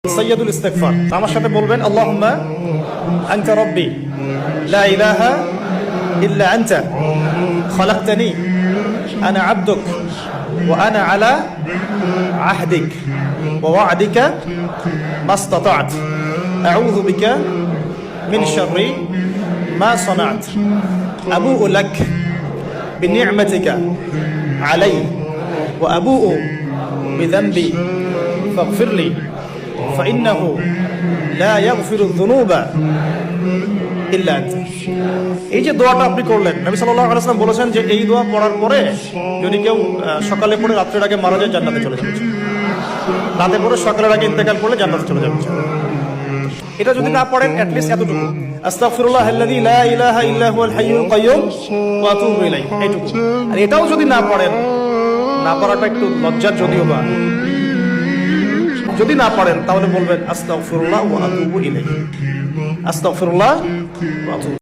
سيد الاستغفار আমার সাথে বলবেন আল্লাহুম্মা আনতা রাব্বি লা ইলাহা ইল্লা আনতা খলাকতানি আনা আবদুক ওয়া আনা আলা আহদিক ওয়া ওয়া'দিকা মাসতাতা'ত আউযু বিকা মিন শাররি মা সানা'ত আবু'ু লাক বিনি'মাতিকা আলাইয়া ওয়া আবু'ু বিযানবি ফাগফিরলি فإنه لا يغفر الذنوب إلا أنت। এই যে দোয়াটা আপনি করলেন, নবী সাল্লাল্লাহু আলাইহি ওয়াসাল্লাম বলেছেন যে এই দোয়া পড়ার পরে যদি কেউ সকালে পড়ে রাতের আগে মারা যায় জান্নাতে চলে যাবে, রাতে পড়ে সকালের আগে ইন্তেকাল করলে জান্নাতে চলে যাবে। এটা যদি না পড়েন অ্যাট লিস্ট এতটুকু আস্তাগফিরুল্লাহাল্লাযী লা ইলাহা ইল্লা হুয়াল হাইয়ুল কাইয়্যুম ওয়া আতুবু ইলাইহি, এইটুকু। আর এটাও যদি না পড়েন, না পড়াটা একটু লজ্জার যদিও বা, যদি না পারেন তাহলে বলবেন আস্তাগফিরুল্লাহ ওয়া আতুবু ইলাইহি, আস্তাগফিরুল্লাহ ওয়া আতুবু